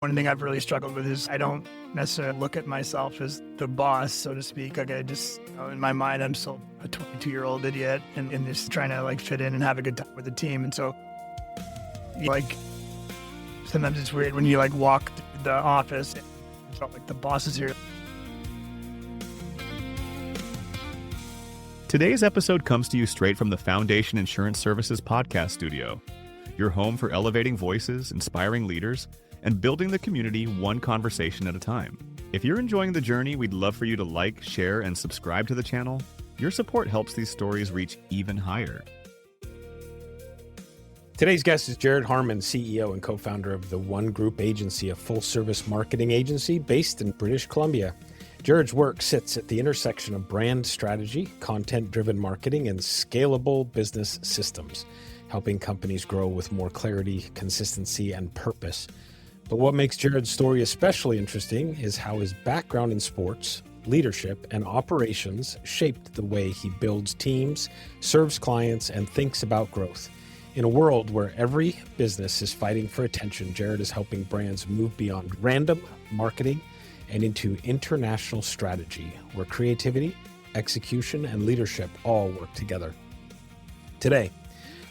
One thing I've really struggled with is I don't necessarily look at myself as the boss, so to speak. Like I just, in my mind, I'm still a 22-year-old idiot and just trying to like fit in and have a good time with the team. And so like sometimes it's weird when you like walk through the office and it's felt like the boss is here. Today's episode comes to you straight from the Foundation Insurance Services podcast studio, your home for elevating voices, inspiring leaders, and building the community one conversation at a time. If you're enjoying the journey, we'd love for you to like, share, and subscribe to the channel. Your support helps these stories reach even higher. Today's guest is Jared Harman, CEO and co-founder of the One Group Agency, a full-service marketing agency based in British Columbia. Jared's work sits at the intersection of brand strategy, content-driven marketing, and scalable business systems, helping companies grow with more clarity, consistency, and purpose. But what makes Jared's story especially interesting is how his background in sports, leadership, and operations shaped the way he builds teams, serves clients, and thinks about growth. In a world where every business is fighting for attention, Jared is helping brands move beyond random marketing and into international strategy, where creativity, execution, and leadership all work together. Today,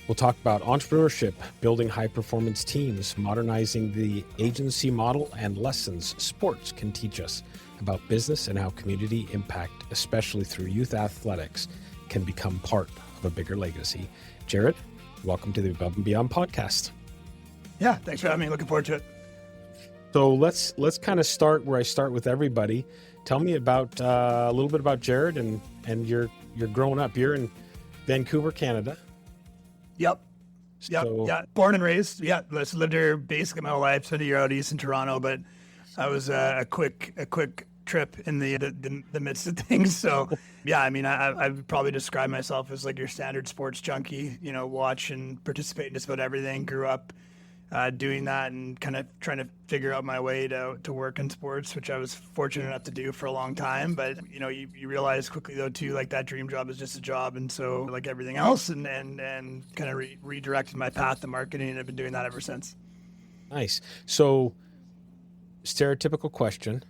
we'll talk about entrepreneurship, building high-performance teams, modernizing the agency model, and lessons sports can teach us about business and how community impact, especially through youth athletics, can become part of a bigger legacy. Jared, welcome to the Above and Beyond podcast. Yeah, thanks for having me. Looking forward to it. So let's kind of start where I start with everybody. Tell me about a little bit about Jared and you're growing up. You're in Vancouver, Canada. Yep. So, Yeah. Born and raised. Yeah. Lived here basically my whole life. Spent a year out east in Toronto, but I was a quick trip in the midst of things. So yeah, I mean, I would probably describe myself as like your standard sports junkie, watch and participate in just about everything. Grew up doing that and kind of trying to figure out my way to work in sports, which I was fortunate enough to do for a long time. But, you realize quickly though too, like that dream job is just a job. And so like everything else and kind of redirected my path to marketing, and I've been doing that ever since. Nice. So stereotypical question,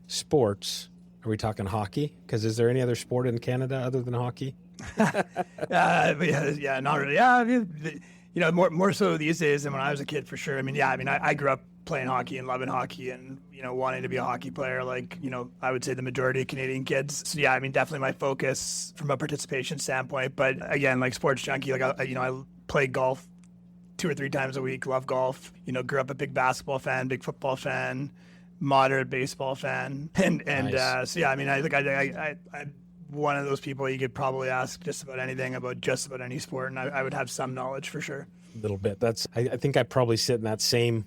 sports, are we talking hockey? Because is there any other sport in Canada other than hockey? But yeah, not really. Yeah. I mean, more so these days than when I was a kid, for sure. I grew up playing hockey and loving hockey and, wanting to be a hockey player, like, I would say the majority of Canadian kids. So yeah, I mean, definitely my focus from a participation standpoint. But again, like sports junkie, like, I play golf 2 or 3 times a week, love golf, grew up a big basketball fan, big football fan, moderate baseball fan. And Nice. so yeah, I mean, I think I one of those people you could probably ask just about anything about just about any sport, and I would have some knowledge for sure. A little bit. I think I probably sit in that same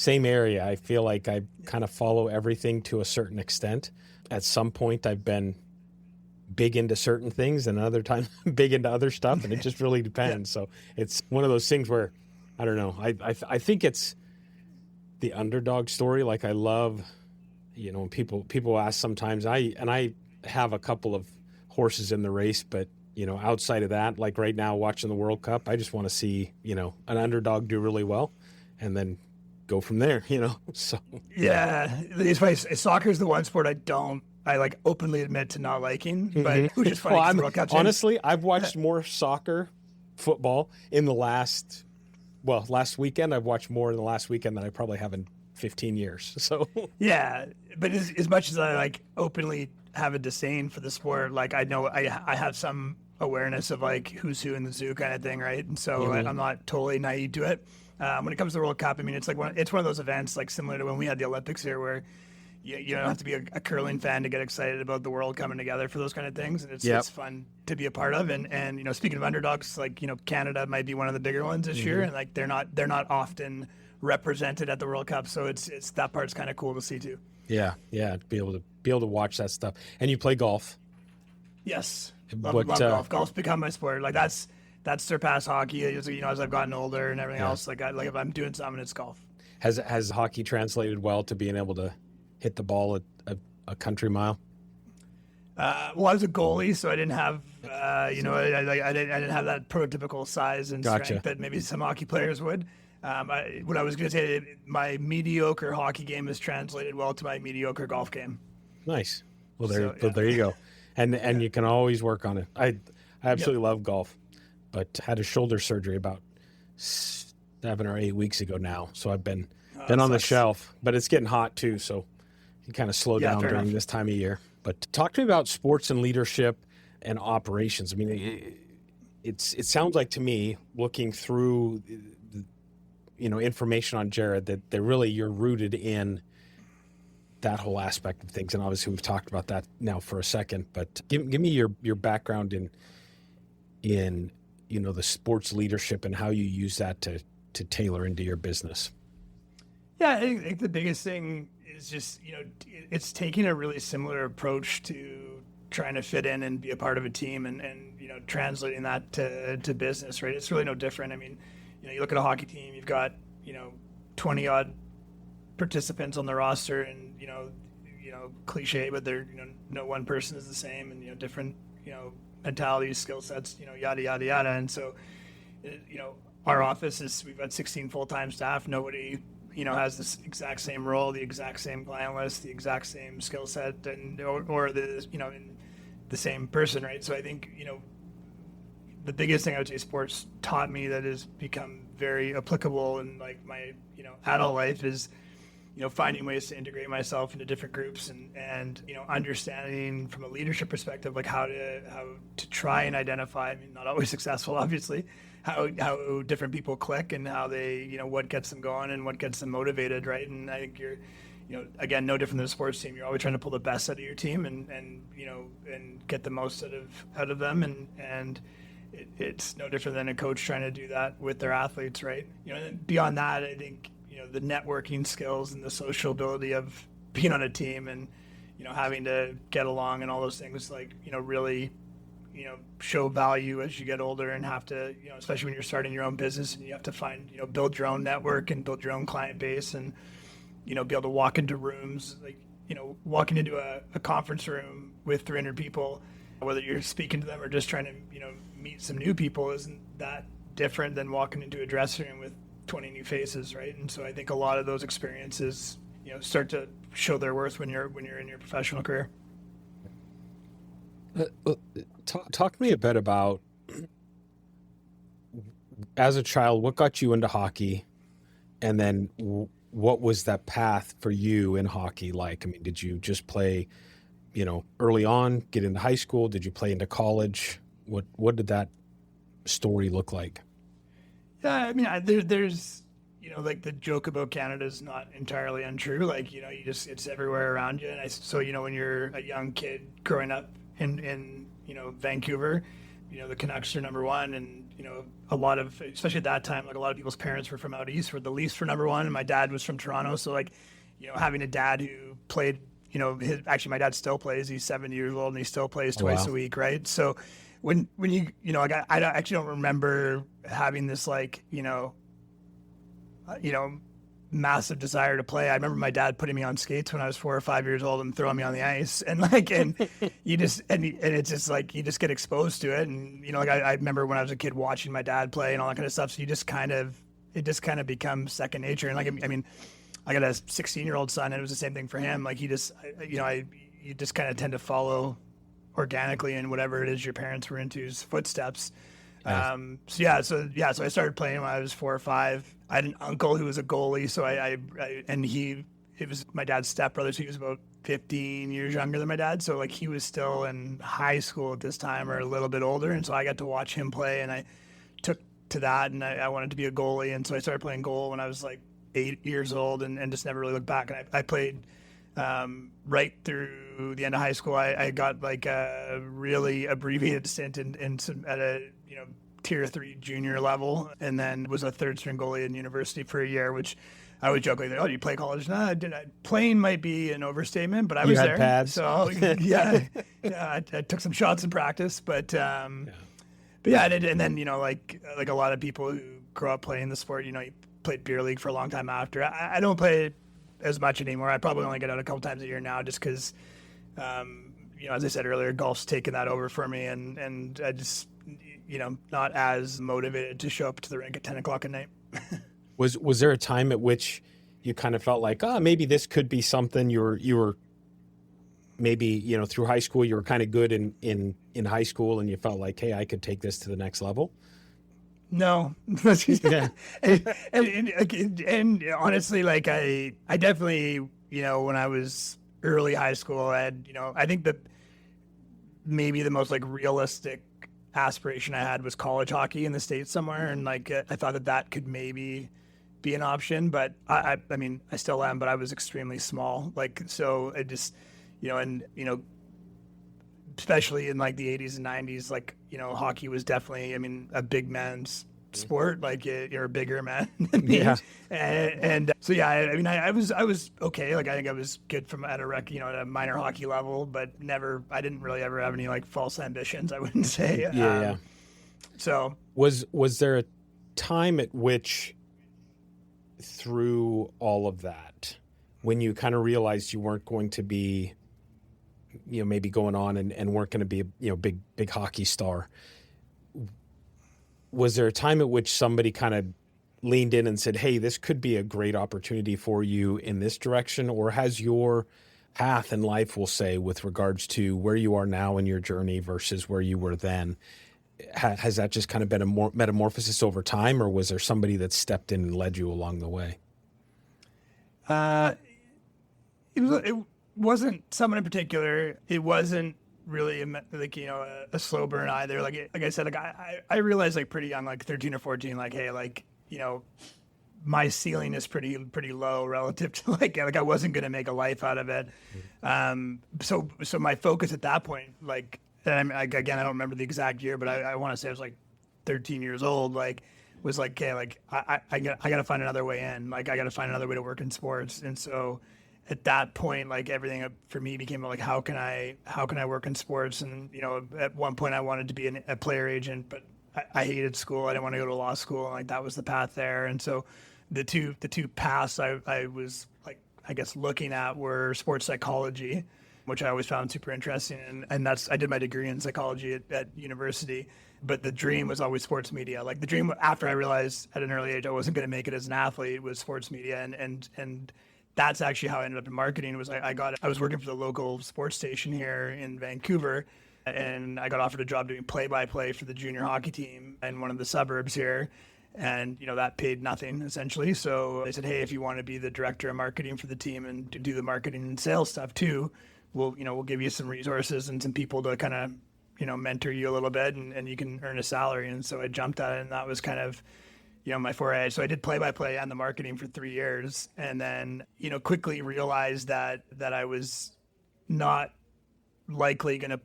area. I feel like I kind of follow everything to a certain extent. At some point, I've been big into certain things, and another time big into other stuff, and it just really depends. Yeah. So it's one of those things where, I don't know. I think it's the underdog story. Like I love, when people ask sometimes. I have a couple of horses in the race, but outside of that, like right now watching the World Cup, I just want to see an underdog do really well and then go from there. So yeah, it's funny. Soccer is the one sport I like openly admit to not liking, but which is funny. Well, World Cup honestly, I've watched more football in the last weekend. I've watched more in the last weekend than I probably have in 15 years. So yeah, but as much as I like openly have a disdain for the sport, like I know I have some awareness of like who's who in the zoo kind of thing, right? And so I'm not totally naive to it. When it comes to the World Cup, I mean, it's one of those events like similar to when we had the Olympics here, where you don't have to be a curling fan to get excited about the world coming together for those kind of things, and it's fun to be a part of. And speaking of underdogs, like Canada might be one of the bigger ones this year, and like they're not often represented at the World Cup, so it's that part's kind of cool to see too. Yeah, to be able to watch that stuff. And you play golf? Yes, love golf. Golf's become my sport. Like that's surpassed hockey. As I've gotten older and everything else. Like if I'm doing something, it's golf. Has hockey translated well to being able to hit the ball at a country mile? Well, I was a goalie, so I didn't have I didn't have that prototypical size and strength that maybe some hockey players would. What I was going to say, my mediocre hockey game is translated well to my mediocre golf game. Nice. Well, So, you go. And you can always work on it. I absolutely love golf, but had a shoulder surgery about 7 or 8 weeks ago now. So I've been on the shelf, but it's getting hot too. So you kind of slow down during this time of year. But talk to me about sports and leadership and operations. I mean, it sounds like to me, looking through information on Jared, that really you're rooted in that whole aspect of things. And obviously we've talked about that now for a second, but give me your background in the sports leadership and how you use that to tailor into your business. Yeah, I think the biggest thing is just, it's taking a really similar approach to trying to fit in and be a part of a team and translating that to business, right? It's really no different. I mean, you look at a hockey team, you've got, 20 odd participants on the roster, and cliche, but they're no one person is the same, and different mentalities, skill sets, yada yada yada. And so our office is, we've got 16 full-time staff. Nobody has this exact same role, the exact same client list, the exact same skill set, and or the in the same person, right? So I think the biggest thing I would say sports taught me that has become very applicable in like my adult life is finding ways to integrate myself into different groups and understanding from a leadership perspective, like how to try and identify, I mean, not always successful, obviously, how different people click and how they, what gets them going and what gets them motivated, right? And I think you're, again, no different than a sports team. You're always trying to pull the best out of your team and get the most out of them. And it's no different than a coach trying to do that with their athletes, right? And beyond that, I think, the networking skills and the social ability of being on a team and, having to get along and all those things, like, really, show value as you get older and have to, especially when you're starting your own business and you have to find, build your own network and build your own client base and, be able to walk into rooms, like, walking into a conference room with 300 people, whether you're speaking to them or just trying to, meet some new people, isn't that different than walking into a dressing room with 20 new faces, right? And so I think a lot of those experiences, start to show their worth when you're in your professional career. Talk to me a bit about, as a child, what got you into hockey, and then what was that path for you in hockey like? I mean, did you just play, early on, get into high school? Did you play into college? What did that story look like? Yeah, I mean, there's, like the joke about Canada is not entirely untrue. Like, it's everywhere around you. And so, when you're a young kid growing up in Vancouver, the Canucks are number one. And, a lot of, especially at that time, like a lot of people's parents were from out east, where the Leafs were number one. And my dad was from Toronto. So like, having a dad who played, actually my dad still plays, he's 70 years old and he still plays twice a week. Right. So when you, like I actually don't remember having this like, massive desire to play. I remember my dad putting me on skates when I was 4 or 5 years old and throwing me on the ice, and you just, and it's just like, you just get exposed to it. And, I remember when I was a kid watching my dad play and all that kind of stuff. So it just kind of becomes second nature. And like, I mean, I got a 16-year-old son and it was the same thing for him. Like you just kind of tend to follow organically in whatever it is your parents were into's footsteps. Nice. So I started playing when I was 4 or 5. I had an uncle who was a goalie, so it was my dad's stepbrother, so he was about 15 years younger than my dad. So like he was still in high school at this time or a little bit older, and so I got to watch him play, and I took to that, and I wanted to be a goalie, and so I started playing goal when I was like 8 years old, and just never really looked back. And I played right through the end of high school. I got like a really abbreviated stint at a tier 3 junior level, and then was a third string goalie in university for a year, which I would joke like, oh, do you play college? No, playing might be an overstatement, but I was there. Pads. So yeah, I took some shots in practice, but and then like a lot of people who grow up playing the sport, you played beer league for a long time after. I don't play it as much anymore. I probably only get out a couple times a year now, just because as I said earlier, golf's taken that over for me, and I just not as motivated to show up to the rink at 10 o'clock at night. Was there a time at which you kind of felt like, maybe this could be something? You were maybe, through high school, you were kind of good in high school, and you felt like, hey, I could take this to the next level? No. Yeah. and honestly, like I definitely, when I was early high school, I had, I think that maybe the most like realistic aspiration I had was college hockey in the States somewhere. And like, I thought that could maybe be an option, but I mean, I still am, but I was extremely small. Like, so I just, especially in like the 80s and 90s, like, hockey was definitely, I mean, a big man's sport. Like you're a bigger man than me. Yeah. And so, yeah, I mean, I was okay. Like, I think I was good at a minor hockey level, but I didn't really ever have any like false ambitions, I wouldn't say. Yeah. So was there a time at which, through all of that, when you kind of realized you weren't going to be, maybe going on and weren't going to be a, big hockey star, was there a time at which somebody kind of leaned in and said, hey, this could be a great opportunity for you in this direction? Or has your path in life, we'll say, with regards to where you are now in your journey versus where you were then, has that just kind of been a more metamorphosis over time, or was there somebody that stepped in and led you along the way? It wasn't someone in particular. It wasn't really a slow burn either. Like I said, like I realized like pretty young, like 13 or 14, like, hey, like, my ceiling is pretty low relative to like I wasn't going to make a life out of it. So my focus at that point, like, and again, I don't remember the exact year, but I want to say I was like 13 years old, like, was like, okay, like I got to find another way in. Like, I got to find another way to work in sports. And so at that point, like, everything for me became like, how can I work in sports? And, at one point I wanted to be a player agent, but I hated school. I didn't want to go to law school. And like, that was the path there. And so the two paths I was like, I guess, looking at were sports psychology, which I always found super interesting. And I did my degree in psychology at university, but the dream was always sports media. Like, the dream after I realized at an early age I wasn't going to make it as an athlete was sports media. And that's actually how I ended up in marketing. Was I was working for the local sports station here in Vancouver, and I got offered a job doing play-by-play for the junior hockey team in one of the suburbs here. And, that paid nothing essentially. So they said, hey, if you want to be the director of marketing for the team and do the marketing and sales stuff too, we'll give you some resources and some people to kind of, mentor you a little bit, and you can earn a salary. And so I jumped at it, and that was kind of, my foray. So I did play-by-play and the marketing for 3 years, and then, quickly realized that I was not likely going to,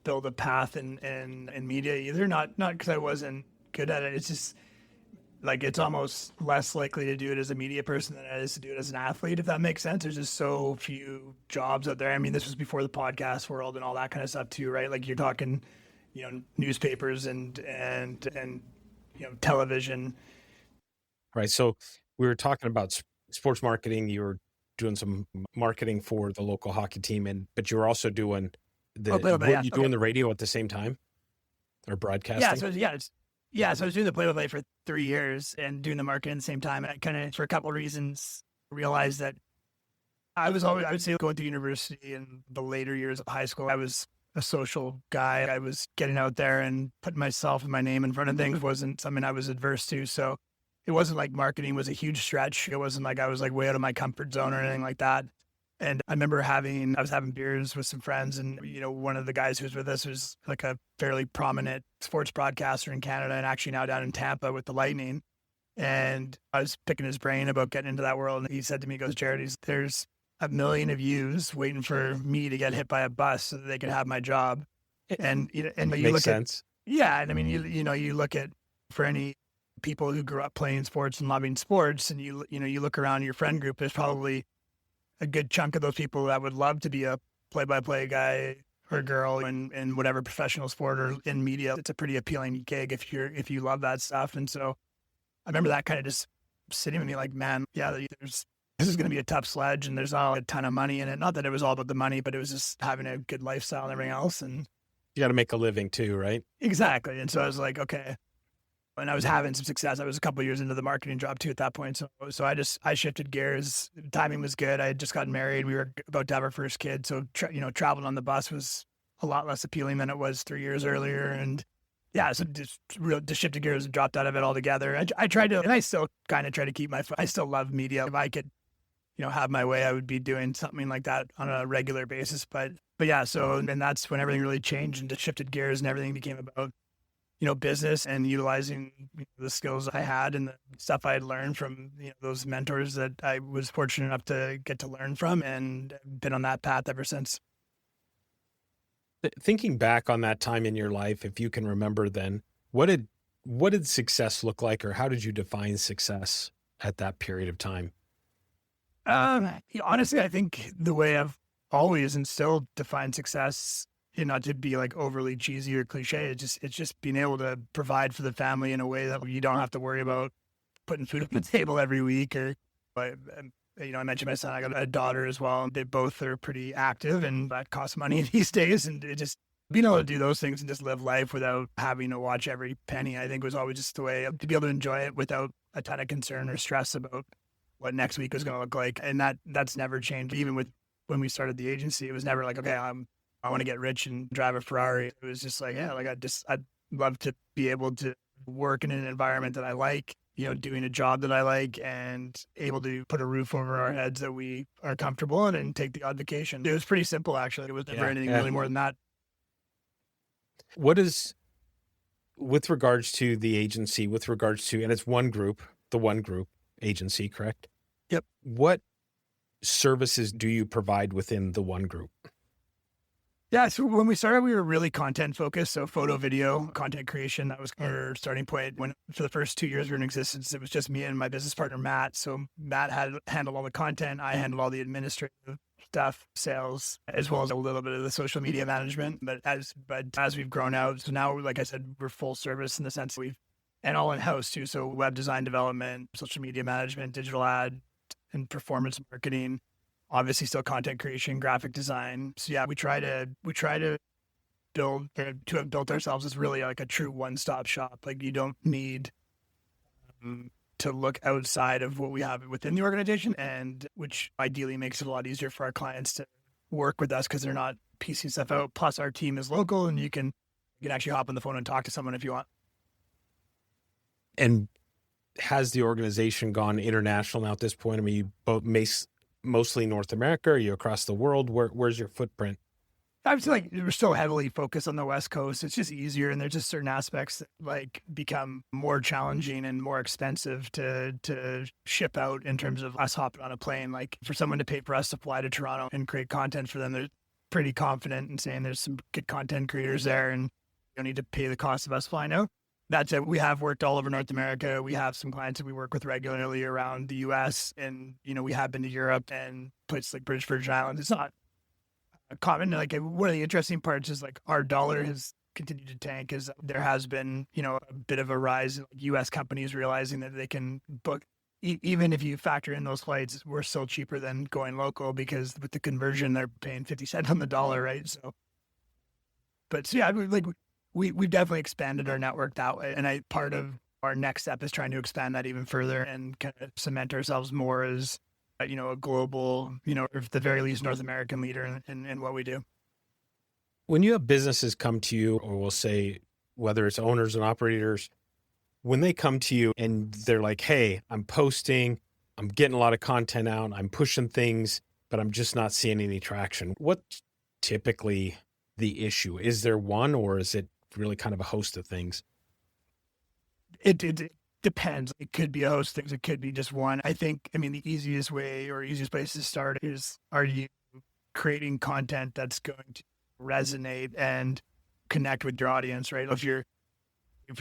build a path in media either. Not because I wasn't good at it. It's just like, it's almost less likely to do it as a media person than it is to do it as an athlete, if that makes sense. There's just so few jobs out there. I mean, this was before the podcast world and all that kind of stuff too, right? Like, you're talking, newspapers and television. Right. So we were talking about sports marketing. You were doing some marketing for the local hockey team, but you were also doing doing the radio at the same time, or broadcasting? So I was doing the play-by-play for 3 years and doing the marketing at the same time. And I kind of, for a couple of reasons, realized that I would say, going through university and the later years of high school, I was a social guy. I was getting out there and putting myself and my name in front of things wasn't something I was adverse to. So it wasn't like marketing was a huge stretch. It wasn't like I was like way out of my comfort zone or anything like that. And I remember I was having beers with some friends, and, one of the guys who was with us was like a fairly prominent sports broadcaster in Canada, and actually now down in Tampa with the Lightning. And I was picking his brain about getting into that world. And he said to me, he goes, Jared, there's 1 million of yous waiting for me to get hit by a bus so that they could have my job. And you Makes look sense. And I mean, you look at, for any people who grew up playing sports and loving sports, and you look around your friend group, there's probably a good chunk of those people that would love to be a play-by-play guy or girl in whatever professional sport or in media. It's a pretty appealing gig if you love that stuff. And so I remember that kind of just sitting with me like, man, yeah, this is going to be a tough sledge, and there's not a ton of money in it. Not that it was all about the money, but it was just having a good lifestyle and everything else. And You got to make a living too, right? exactly. And so I was like, okay, and I was having some success. I was a couple of years into the marketing job too at that point. So I shifted gears. Timing was good. I had just gotten married. We were about to have our first kid. So, traveling on the bus was a lot less appealing than it was 3 years earlier. And yeah, so just shifted gears and dropped out of it altogether. I tried to, and I still kind of try to keep I still love media. If I could, have my way, I would be doing something like that on a regular basis. But yeah, and that's when everything really changed and just shifted gears and everything became about, business and utilizing the skills I had and the stuff I had learned from, those mentors that I was fortunate enough to get to learn from, and been on that path ever since. Thinking back on that time in your life, if you can remember then, what did success look like, or how did you define success at that period of time? Honestly, I think the way I've always and still defined success, not to be like overly cheesy or cliche, it's just being able to provide for the family in a way that you don't have to worry about putting food on the table every week. I mentioned my son, I got a daughter as well, and they both are pretty active, and that costs money these days. And it just being able to do those things and just live life without having to watch every penny, I think was always just the way to be able to enjoy it without a ton of concern or stress about what next week was going to look like. And that's never changed. Even when we started the agency, it was never like, okay, I want to get rich and drive a Ferrari. It was just like, yeah, like I'd love to be able to work in an environment that I like, doing a job that I like, and able to put a roof over our heads that we are comfortable in, and take the odd vacation. It was pretty simple, actually. It was never anything really more than that. What is, with regards to the agency, and it's one group, the One Group agency, correct? Yep. What services do you provide within the One Group? Yeah, so when we started, we were really content focused. So photo, video, content creation, that was our starting point. When for the first 2 years we were in existence, it was just me and my business partner, Matt. So Matt handled all the content. I handled all the administrative stuff, sales, as well as a little bit of the social media management. But as we've grown out, so now, like I said, we're full service in the sense and all in-house too. So web design development, social media management, digital ad, and performance marketing. Obviously still content creation, graphic design. So yeah, we try to have built ourselves as really like a true one-stop shop. Like, you don't need to look outside of what we have within the organization, and which ideally makes it a lot easier for our clients to work with us because they're not piecing stuff out. Plus our team is local, and you can actually hop on the phone and talk to someone if you want. And has the organization gone international now at this point? I mean, you both mostly North America? Are you across the world? Where's your footprint? I would say, like, we're still heavily focused on the West Coast. It's just easier, and there's just certain aspects that like become more challenging and more expensive to ship out in terms of us hopping on a plane. Like, for someone to pay for us to fly to Toronto and create content for them, they're pretty confident in saying there's some good content creators there, and you don't need to pay the cost of us flying out. That said, we have worked all over North America. We have some clients that we work with regularly around the U.S. And, we have been to Europe and places like British Virgin Islands. It's not common. Like, one of the interesting parts is like our dollar has continued to tank, as there has been, a bit of a rise in U.S. companies realizing that they can book, even if you factor in those flights, we're still cheaper than going local, because with the conversion, they're paying 50 cents on the dollar, right? So yeah, we've definitely expanded our network that way. And part of our next step is trying to expand that even further and kind of cement ourselves more as, a global, or at the very least North American leader in what we do. When you have businesses come to you, or we'll say whether it's owners and operators, when they come to you and they're like, hey, I'm posting, I'm getting a lot of content out, I'm pushing things, but I'm just not seeing any traction. What's typically the issue? Is there one, or is it really kind of a host of things? It depends. It could be a host of things. It could be just one. The easiest way or easiest place to start is, are you creating content that's going to resonate and connect with your audience, right? If you're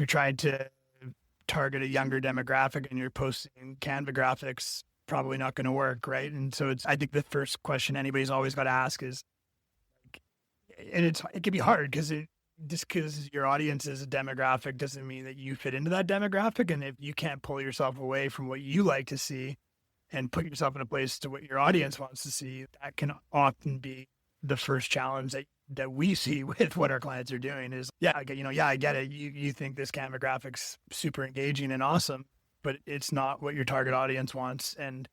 trying to target a younger demographic and you're posting Canva graphics, probably not going to work, right? And so I think the first question anybody's always got to ask is, and it can be hard because just because your audience is a demographic doesn't mean that you fit into that demographic. And if you can't pull yourself away from what you like to see and put yourself in a place to what your audience wants to see, that can often be the first challenge that that we see with what our clients are doing is, I get it. You think this camera graphic's super engaging and awesome, but it's not what your target audience wants. And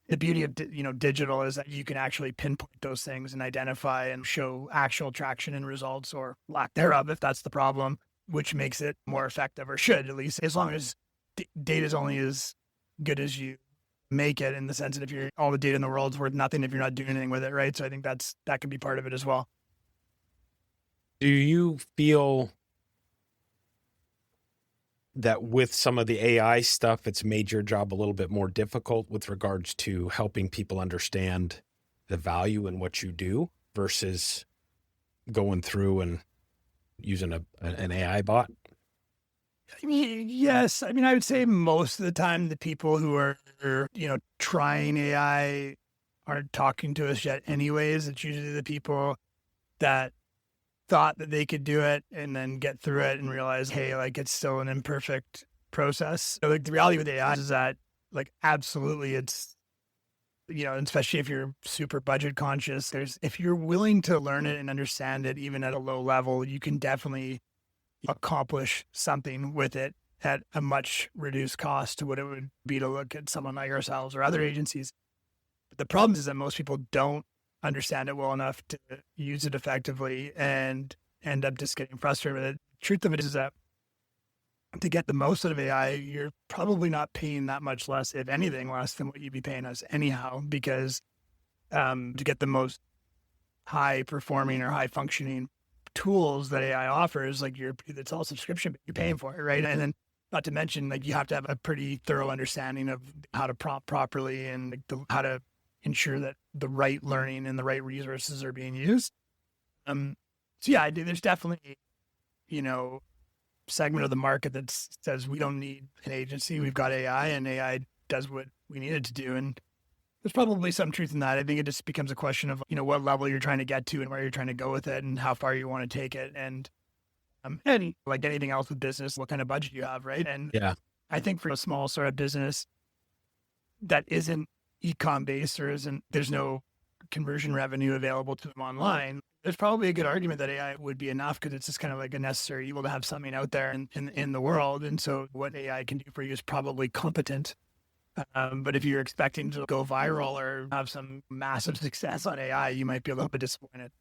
the beauty of, digital is that you can actually pinpoint those things and identify and show actual traction and results, or lack thereof, if that's the problem, which makes it more effective, or should, at least, as long as data is only as good as you make it, in the sense that if all the data in the world's worth nothing if you're not doing anything with it, right? So I think that can be part of it as well. Do you feel that with some of the AI stuff, it's made your job a little bit more difficult with regards to helping people understand the value in what you do versus going through and using an AI bot? I mean, yes. I mean, I would say most of the time the people who are, trying AI aren't talking to us yet anyways. It's usually the people that thought that they could do it and then get through it and realize, hey, like, it's still an imperfect process. So, like, the reality with AI is that, like, absolutely it's, especially if you're super budget conscious, if you're willing to learn it and understand it, even at a low level, you can definitely accomplish something with it at a much reduced cost to what it would be to look at someone like ourselves or other agencies. But the problem is that most people don't understand it well enough to use it effectively and end up just getting frustrated with it. The truth of it is that to get the most out of AI, you're probably not paying that much less, if anything, less than what you'd be paying us anyhow, because to get the most high performing or high functioning tools that AI offers, like, it's all subscription, but you're paying for it, right? And then, not to mention, like, you have to have a pretty thorough understanding of how to prompt properly and, like, how to ensure that the right learning and the right resources are being used. So yeah, there's definitely, segment of the market that says we don't need an agency. We've got AI, and AI does what we need it to do. And there's probably some truth in that. I think it just becomes a question of, what level you're trying to get to and where you're trying to go with it and how far you want to take it. And like anything else with business, what kind of budget you have, right? And Yeah, I think for a small sort of business that isn't e-com based, or there's no conversion revenue available to them online, there's probably a good argument that AI would be enough, because it's just kind of like a necessary evil to have something out there in the world. And so what AI can do for you is probably competent. But if you're expecting to go viral or have some massive success on AI, you might be a little bit disappointed.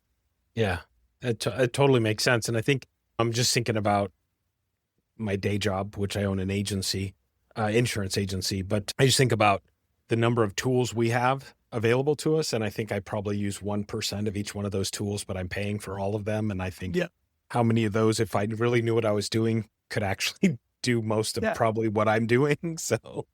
yeah, it totally makes sense. And I think I'm just thinking about my day job, which I own an agency, insurance agency, but I just think about the number of tools we have available to us. And I think I probably use 1% of each one of those tools, but I'm paying for all of them. And I think how many of those, if I really knew what I was doing, could actually do most of probably what I'm doing. So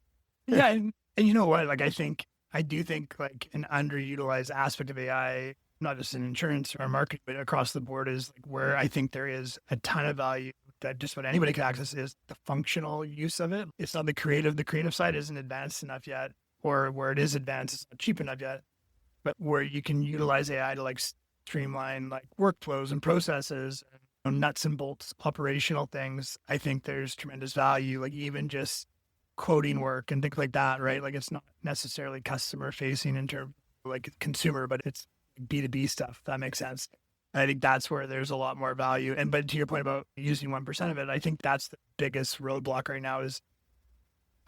yeah. And you know what, like, I do think like an underutilized aspect of AI, not just in insurance or marketing, but across the board, is like where I think there is a ton of value that just about anybody can access, is the functional use of it. It's not the creative. The creative side isn't advanced enough yet, or where it is advanced, it's not cheap enough yet. But where you can utilize AI to like streamline like workflows and processes, and nuts and bolts operational things, I think there's tremendous value. Like even just quoting work and things like that, right? Like it's not necessarily customer facing in terms of like consumer, but it's B2B stuff. That makes sense. And I think that's where there's a lot more value. But to your point about using 1% of it, I think that's the biggest roadblock right now. Is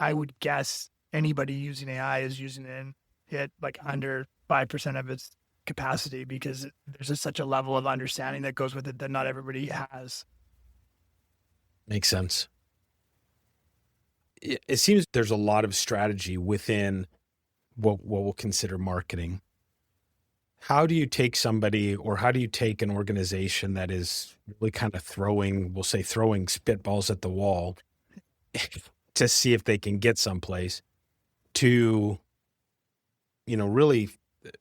I would guess anybody using AI is using it like under 5% of its capacity, because there's such a level of understanding that goes with it that not everybody has. makes sense. It seems there's a lot of strategy within what we'll consider marketing. How do you take somebody, or how do you take an organization that is really kind of throwing spitballs at the wall to see if they can get someplace, to, really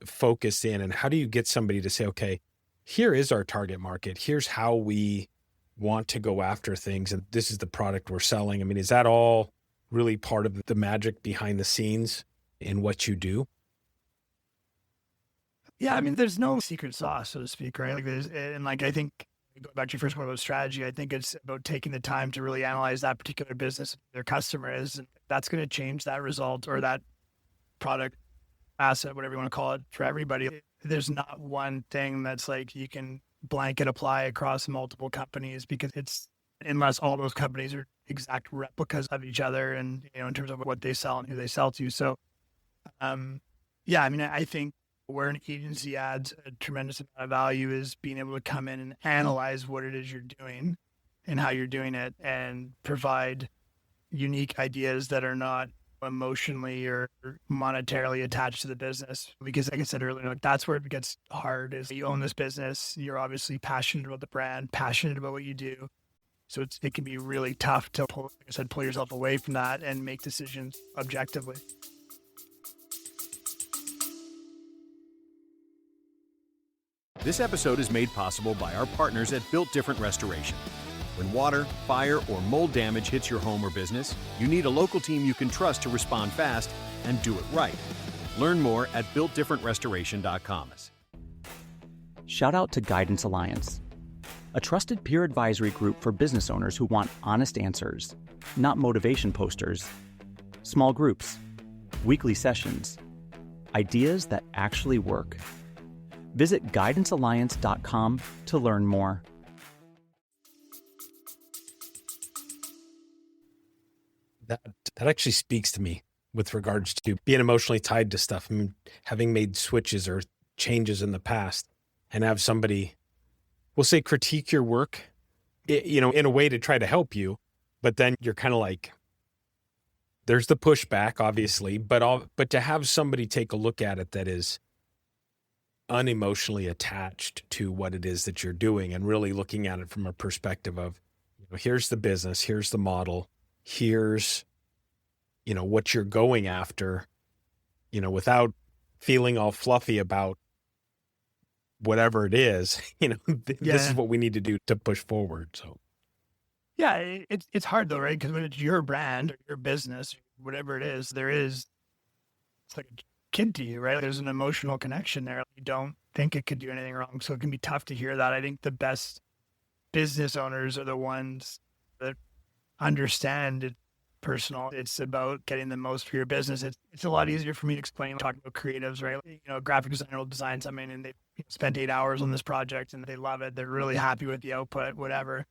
focus in? And how do you get somebody to say, okay, here is our target market. Here's how we want to go after things. And this is the product we're selling. I mean, is that all really part of the magic behind the scenes in what you do? Yeah, I mean, there's no secret sauce, so to speak, right? Like I think, going back to your first point about strategy, I think it's about taking the time to really analyze that particular business, their customer is, and that's going to change that result or that product, asset, whatever you want to call it, for everybody. There's not one thing that's like you can blanket apply across multiple companies because unless all those companies are exact replicas of each other and, in terms of what they sell and who they sell to. So, yeah, I mean, I think where an agency adds a tremendous amount of value is being able to come in and analyze what it is you're doing and how you're doing it and provide unique ideas that are not emotionally or monetarily attached to the business. Because like I said earlier, like that's where it gets hard is you own this business. You're obviously passionate about the brand, passionate about what you do. So it can be really tough to pull yourself away from that and make decisions objectively. This episode is made possible by our partners at Built Different Restoration. When water, fire, or mold damage hits your home or business, you need a local team you can trust to respond fast and do it right. Learn more at builtdifferentrestoration.com. Shout out to Guidance Alliance, a trusted peer advisory group for business owners who want honest answers, not motivation posters, small groups, weekly sessions, ideas that actually work. Visit guidancealliance.com to learn more. That actually speaks to me with regards to being emotionally tied to stuff. I mean, having made switches or changes in the past and have somebody, we'll say, critique your work, in a way to try to help you, but then you're kind of like, there's the pushback, obviously, but to have somebody take a look at it that is unemotionally attached to what it is that you're doing and really looking at it from a perspective of, here's the business, here's the model, here's, what you're going after, without feeling all fluffy about whatever it is, this is what we need to do to push forward. So. Yeah, it's hard though, right? Because when it's your brand or your business, whatever it is, it's like a kid to you, right? There's an emotional connection there. You don't think it could do anything wrong. So it can be tough to hear that. I think the best business owners are the ones that understand it personal. It's about getting the most for your business. It's a lot easier for me to explain, talking about creatives, right? A graphic designer will design something and they spent 8 hours on this project and they love it. They're really happy with the output, whatever.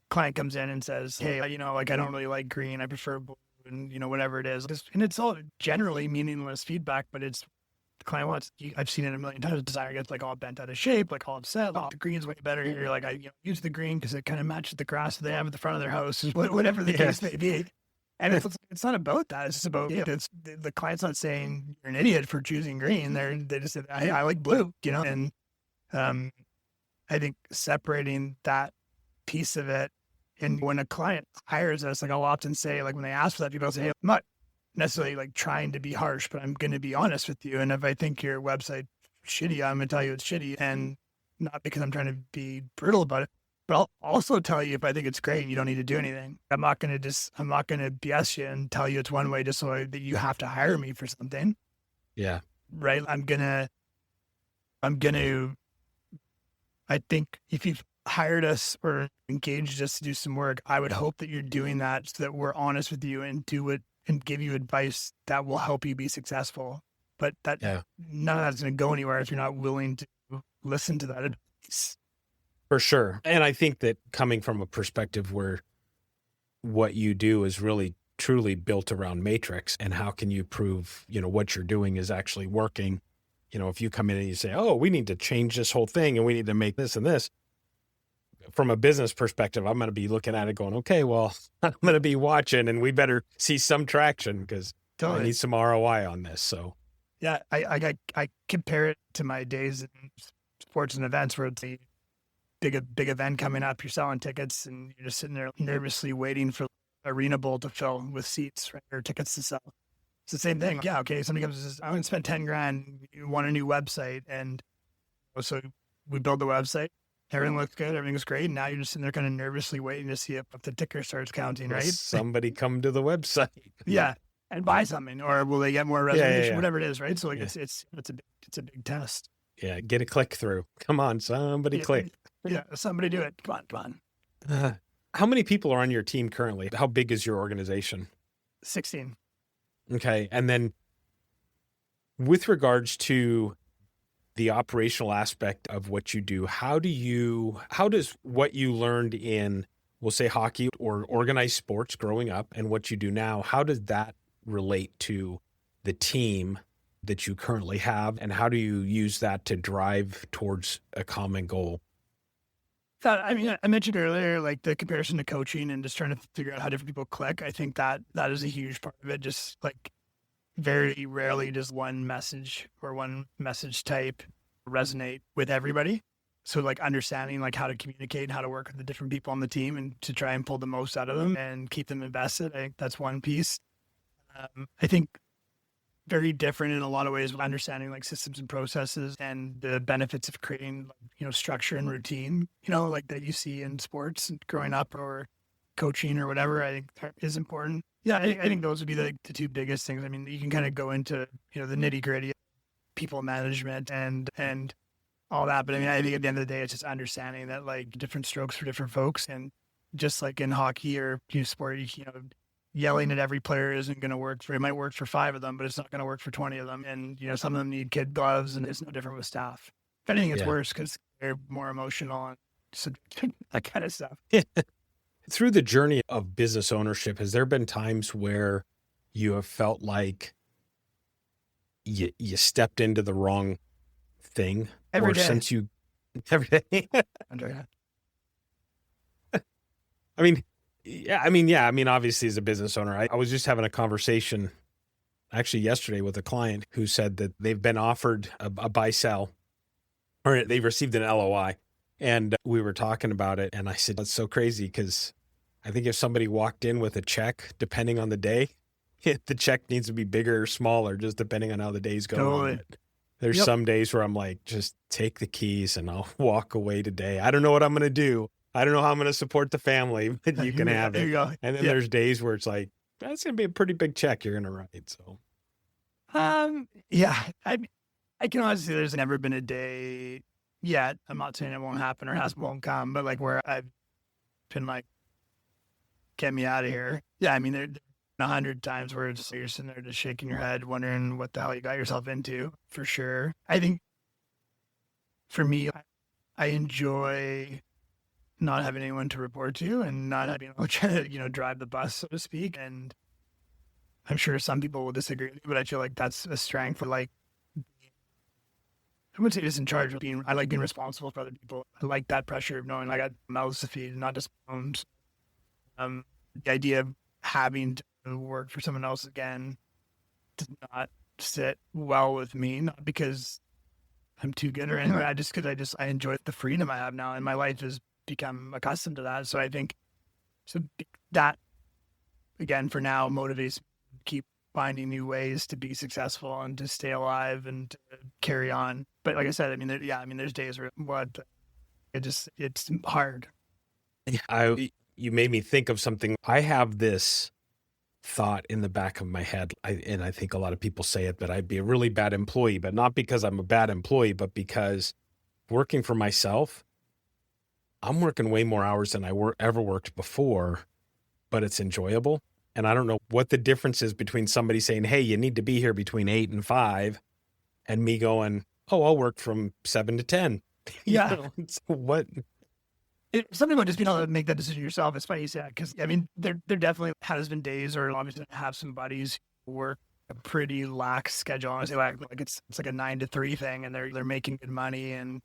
Client comes in and says, hey, I don't really like green. I prefer blue and, whatever it is. And it's all generally meaningless feedback, but it's the client wants, I've seen it a million times. The designer gets like all bent out of shape, like all upset. Oh, the green's way better here. Like I use the green because it kind of matches the grass that they have at the front of their house, whatever the case may be. And it's not about that. It's just about, the client's not saying you're an idiot for choosing green. They just say, I like blue, and I think separating that piece of it. And when a client hires us, like I'll often say, like when they ask for that, people say, hey, I'm not necessarily like trying to be harsh, but I'm going to be honest with you. And if I think your website shitty, I'm going to tell you it's shitty. And not because I'm trying to be brutal about it, but I'll also tell you if I think it's great, you don't need to do anything. I'm not going to BS you and tell you it's one way just so that you have to hire me for something. Yeah. Right. I think if you've hired us or engaged us to do some work, I would hope that you're doing that so that we're honest with you and do it and give you advice that will help you be successful. But none of that's going to go anywhere if you're not willing to listen to that advice. For sure. And I think that coming from a perspective where what you do is really truly built around matrix and how can you prove, what you're doing is actually working. If you come in and you say, oh, we need to change this whole thing and we need to make this and this. From a business perspective, I'm going to be looking at it going, okay, well, I'm going to be watching and we better see some traction because I need some ROI on this. So, yeah, I compare it to my days in sports and events where it's a big event coming up, you're selling tickets and you're just sitting there nervously waiting for arena bowl to fill with seats, right, or tickets to sell. It's the same thing. Yeah, okay, somebody comes and says, I'm going to spend $10,000, you want a new website. And so we build the website. Everything looks good. Everything's great. And now you're just sitting there kind of nervously waiting to see if the ticker starts counting, right? Somebody come to the website. Yeah. And buy something, or will they get more reservation, yeah. Whatever it is, right? So like it's a big test. Yeah. Get a click through. Come on, somebody click. Yeah. Somebody do it. Come on. How many people are on your team currently? How big is your organization? 16. Okay. And then with regards to the operational aspect of what you do, how does what you learned in, we'll say hockey or organized sports growing up and what you do now, how does that relate to the team that you currently have? And how do you use that to drive towards a common goal? I mentioned earlier, like the comparison to coaching and just trying to figure out how different people click. I think that is a huge part of it. Just like very rarely does one message or one message type resonate with everybody. So like understanding like how to communicate and how to work with the different people on the team and to try and pull the most out of them and keep them invested. I think that's one piece. I think very different in a lot of ways with understanding like systems and processes and the benefits of creating, structure and routine, like that you see in sports growing up or coaching or whatever, I think is important. Yeah, I think those would be the two biggest things. I mean, you can kind of go into, the nitty gritty, people management and all that. But I mean, I think at the end of the day, it's just understanding that like different strokes for different folks. And just like in hockey or sport, yelling at every player isn't going to work it might work for 5 of them, but it's not going to work for 20 of them. And, some of them need kid gloves, and it's no different with staff. If anything, it's worse because they're more emotional and that kind of stuff. Through the journey of business ownership, has there been times where you have felt like you stepped into the wrong thing? Every day. Every day? Obviously as a business owner, I was just having a conversation actually yesterday with a client who said that they've been offered a buy-sell, or they've received an LOI. And we were talking about it, and I said, that's so crazy because I think if somebody walked in with a check, depending on the day, the check needs to be bigger or smaller, just depending on how the day's going. Totally. There's some days where I'm like, just take the keys and I'll walk away today. I don't know what I'm going to do. I don't know how I'm going to support the family, but you can have it. There you go. And then there's days where it's like, that's going to be a pretty big check you're going to write. So, I can honestly say there's never been a day yet. I'm not saying it won't happen or won't come, but like where I've been like, get me out of here. Yeah. I mean, there 100 times where it's you're sitting there just shaking your head, wondering what the hell you got yourself into, for sure. I think for me, I enjoy not having anyone to report to and not having to, drive the bus, so to speak. And I'm sure some people will disagree with me, but I feel like that's a strength for like, I wouldn't say just in charge of I like being responsible for other people. I like that pressure of knowing I got mouths to feed, not just phones. The idea of having to work for someone else again does not sit well with me, not because I'm too good or anything. Because I enjoy the freedom I have now, and my life has become accustomed to that. So I think that again for now motivates me to keep finding new ways to be successful and to stay alive and to carry on. But like I said, there's days where it's hard. You made me think of something. I have this thought in the back of my head, and I think a lot of people say it, that I'd be a really bad employee, but not because I'm a bad employee, but because working for myself, I'm working way more hours than I ever worked before, but it's enjoyable. And I don't know what the difference is between somebody saying, hey, you need to be here between 8 and 5, and me going, oh, I'll work from 7 to 10. Yeah. What? Something about just being able to make that decision yourself. It's funny you say that, because I mean, there definitely has been days, or obviously have some buddies who work a pretty lax schedule. Honestly, like it's like a 9 to 3 thing, and they're making good money, and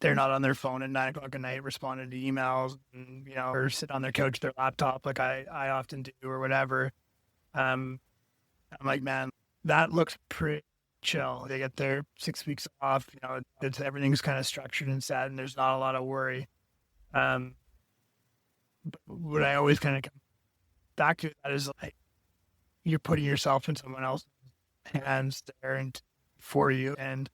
they're not on their phone at 9 o'clock at night responding to emails, and, or sitting on their couch with their laptop like I often do or whatever. I'm like, man, that looks pretty chill. They get their 6 weeks off. Everything's kind of structured and set, and there's not a lot of worry. But what I always kind of come back to that is like, you're putting yourself in someone else's hands there and for you. And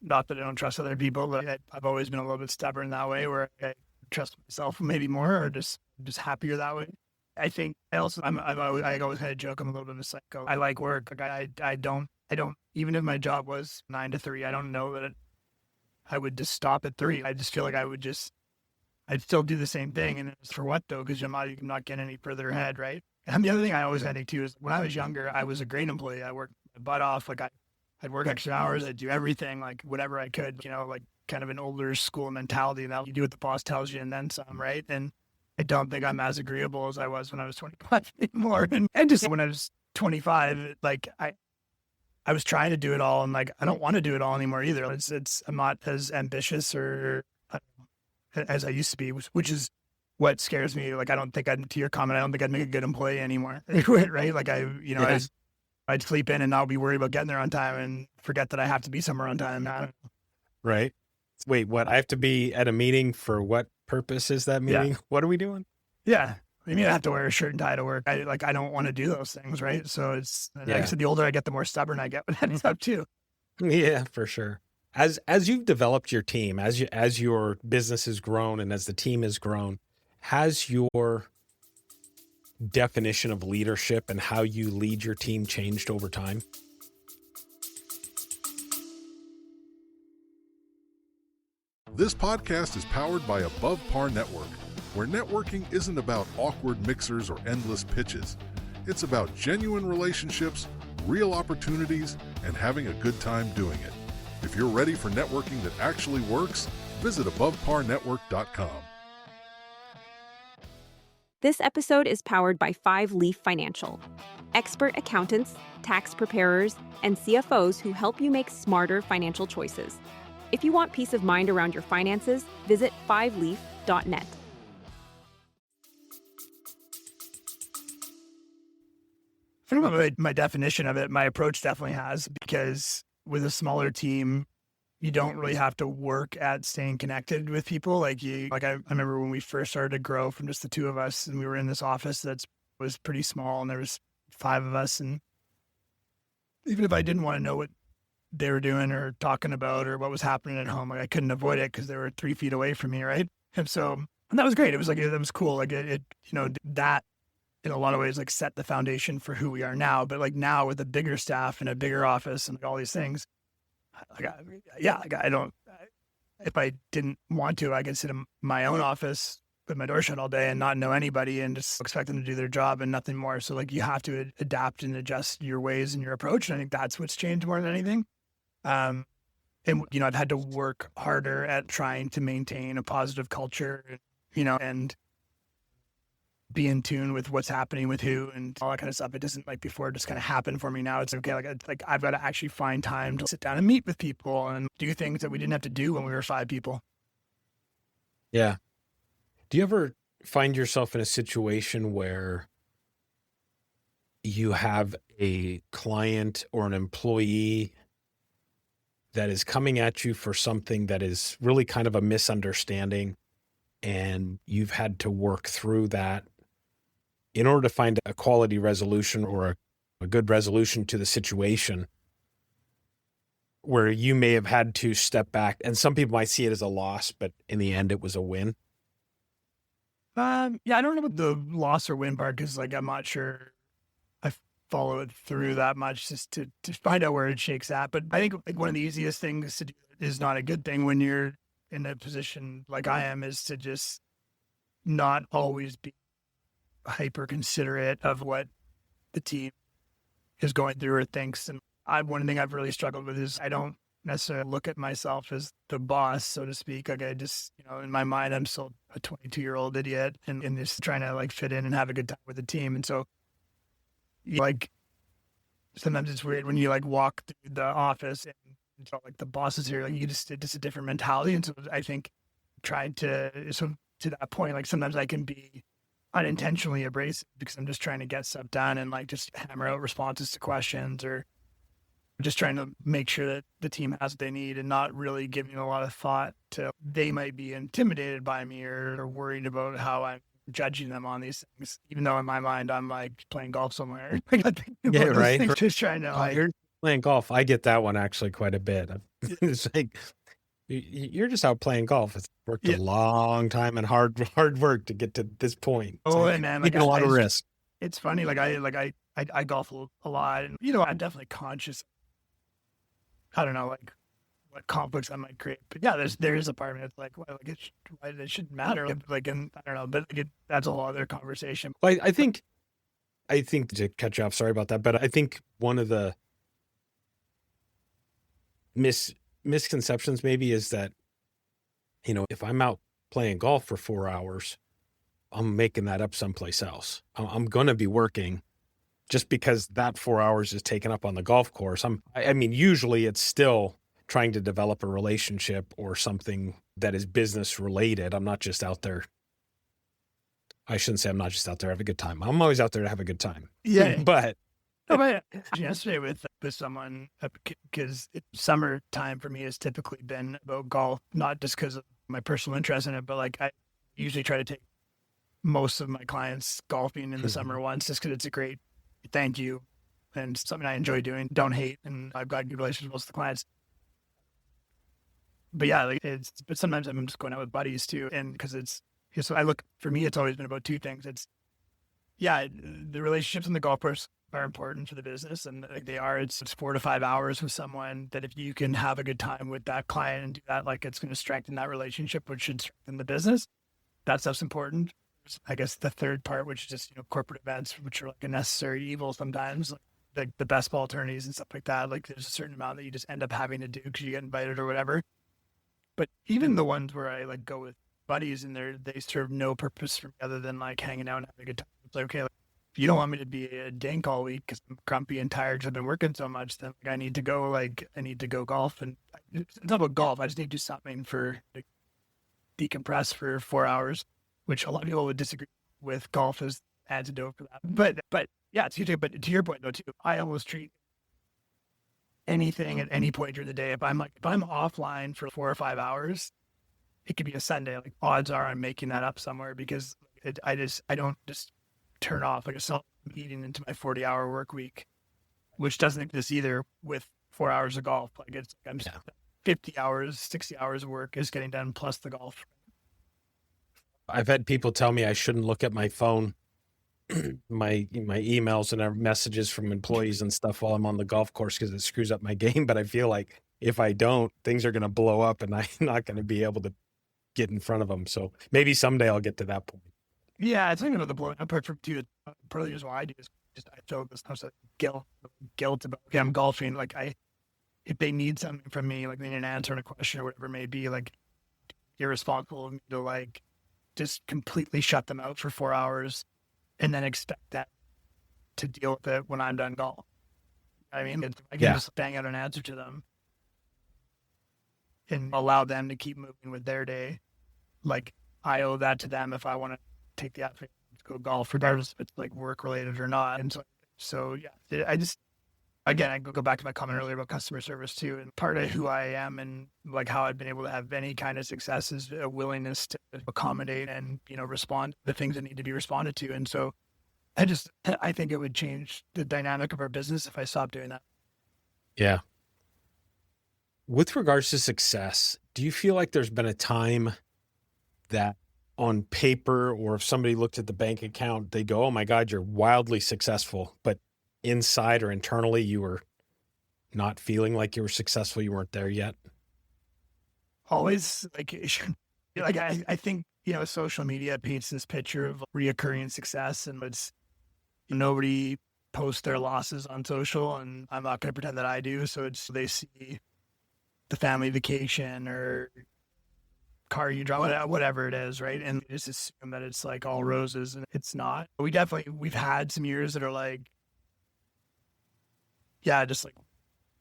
not that I don't trust other people, but I've always been a little bit stubborn that way, where I trust myself maybe more, or just happier that way. I think I always kind of joke, I'm a little bit of a psycho. I like work. Like I don't, even if my job was 9 to 3, I don't know that I would just stop at 3. I just feel like I'd still do the same thing. And it's for what though? Because I'm not getting any further ahead, right? And the other thing I always had to too is when I was younger, I was a great employee. I worked my butt off. Like I'd work extra hours. I'd do everything, like whatever I could, like kind of an older school mentality that you do what the boss tells you and then some, right? And I don't think I'm as agreeable as I was when I was 25 anymore. And just when I was 25, like I was trying to do it all, and like I don't want to do it all anymore either. I'm not as ambitious or as I used to be, which is what scares me. Like I don't think to your comment, I don't think I'd make a good employee anymore, right? Like I'd sleep in and not be worried about getting there on time and forget that I have to be somewhere on time. I don't know. Right. Wait, what? I have to be at a meeting for what purpose is that meeting? Yeah. What are we doing? Yeah. I mean, I have to wear a shirt and tie to work. I don't want to do those things, right? So like I said, the older I get, the more stubborn I get with that stuff too. Yeah, for sure. As you've developed your team, as your business has grown and as the team has grown, has your definition of leadership and how you lead your team changed over time? This podcast is powered by Above Par Network, where networking isn't about awkward mixers or endless pitches. It's about genuine relationships, real opportunities, and having a good time doing it. If you're ready for networking that actually works, visit AboveParNetwork.com. This episode is powered by 5 Leaf Financial, expert accountants, tax preparers, and CFOs who help you make smarter financial choices. If you want peace of mind around your finances, visit 5leaf.net. I don't know my definition of it. My approach definitely has, because with a smaller team, you don't really have to work at staying connected with people. I remember when we first started to grow from just the two of us, and we were in this office that was pretty small, and there was 5 of us. And even if I didn't want to know what they were doing or talking about or what was happening at home, like I couldn't avoid it because they were 3 feet away from me, right? And that was great. It was that was cool. Like that in a lot of ways like set the foundation for who we are now. But like now with a bigger staff and a bigger office and like all these things, I don't. If I didn't want to, I could sit in my own office with my door shut all day and not know anybody and just expect them to do their job and nothing more. So like you have to adapt and adjust your ways and your approach. And I think that's what's changed more than anything. And I've had to work harder at trying to maintain a positive culture, and be in tune with what's happening with who and all that kind of stuff. It doesn't like before just kind of happen for me now. It's okay. Like I've got to actually find time to sit down and meet with people and do things that we didn't have to do when we were 5 people. Yeah. Do you ever find yourself in a situation where you have a client or an employee that is coming at you for something that is really kind of a misunderstanding, and you've had to work through that in order to find a quality resolution or a good resolution to the situation, where you may have had to step back, and some people might see it as a loss, but in the end it was a win? I don't know about the loss or win part, because like I'm not sure I follow it through that much just to find out where it shakes at. But I think like one of the easiest things to do is not a good thing when you're in a position like I am, is to just not always be hyper considerate of what the team is going through or thinks. And one thing I've really struggled with is I don't necessarily look at myself as the boss, so to speak. Like I just, in my mind, I'm still a 22-year-old idiot and just trying to like fit in and have a good time with the team. And so like sometimes it's weird when you like walk through the office and like the boss is here, like it's just a different mentality. And so I think to that point, like sometimes I can be unintentionally abrasive because I'm just trying to get stuff done and like just hammer out responses to questions, or just trying to make sure that the team has what they need and not really giving a lot of thought to they might be intimidated by me or worried about how I'm judging them on these things, even though in my mind I'm like playing golf somewhere. Yeah, right. Just trying to like You're playing golf. I get that one actually quite a bit. It's like you're just out playing golf. It's worked a long time and hard work to get to this point. Oh, and man, like taking a lot of risk. It's funny. Like I golf a lot, and I'm definitely conscious. I don't know, like what conflicts I might create, but yeah, there is a part of me that's like, well, like it shouldn't matter. Like, and I don't know, but that's a whole other conversation. Well, I think to cut you off, sorry about that, but I think one of the misconceptions maybe is that, if I'm out playing golf for 4 hours, I'm making that up someplace else. I'm going to be working just because that 4 hours is taken up on the golf course. I mean, usually it's still trying to develop a relationship or something that is business related. I'm not just out there. I shouldn't say I'm not just out there to have a good time. I'm always out there to have a good time. Yeah. But But yesterday with someone, because summertime for me has typically been about golf, not just because of my personal interest in it, but like I usually try to take most of my clients golfing in the summer once, just because it's a great thank you and something I enjoy doing, don't hate, and I've got good relationships with most of the clients. But yeah, but sometimes I'm just going out with buddies too, and because for me, it's always been about two things. It's the relationships on the golf course are important for the business, and like they are. It's 4 to 5 hours with someone that if you can have a good time with that client and do that, like it's going to strengthen that relationship, which should strengthen the business. That stuff's important. I guess the third part, which is just corporate events, which are like a necessary evil sometimes, like the best ball tourneys and stuff like that. Like there's a certain amount that you just end up having to do because you get invited or whatever. But even the ones where I like go with buddies and they serve no purpose for me other than like hanging out and having a good time. It's like, okay, like, if you don't want me to be a dink all week because I'm grumpy and tired because I've been working so much, then like, I need to go golf. And it's not about golf. I just need to do something to decompress for 4 hours, which a lot of people would disagree with golf as antidote for that. But yeah, to your point though too, I almost treat anything at any point during the day. If I'm offline for 4 or 5 hours, it could be a Sunday. Like odds are I'm making that up somewhere because I don't just turn off like a self meeting into my 40-hour work week, which doesn't exist either with 4 hours of golf. Like it's 50 hours, 60 hours of work is getting done plus the golf. I've had people tell me I shouldn't look at my phone, my emails and messages from employees and stuff while I'm on the golf course because it screws up my game. But I feel like if I don't, things are going to blow up and I'm not going to be able to get in front of them. So maybe someday I'll get to that point. Yeah, it's not even the blowing up part from too. Probably just what I do is just I feel this sense of guilt about okay, I'm golfing. Like if they need something from me, like they need an answer on a question or whatever it may be, like irresponsible of me to like just completely shut them out for 4 hours and then expect that to deal with it when I'm done golf. I mean, I can just bang out an answer to them and allow them to keep moving with their day. Like I owe that to them if I want to take the effort to go golf, regardless if it's like work related or not. And so yeah, I go back to my comment earlier about customer service too. And part of who I am and like how I've been able to have any kind of success is a willingness to accommodate and, respond to the things that need to be responded to. And so I think it would change the dynamic of our business if I stopped doing that. Yeah. With regards to success, do you feel like there's been a time that on paper, or if somebody looked at the bank account, they go, oh my God, you're wildly successful, but inside or internally, you were not feeling like you were successful. You weren't there yet. Always I think, social media paints this picture of reoccurring success and it's nobody posts their losses on social and I'm not going to pretend that I do. So they see the family vacation or car you drive, whatever it is, right? And they just assume that it's like all roses and it's not. We've had some years that are like, just like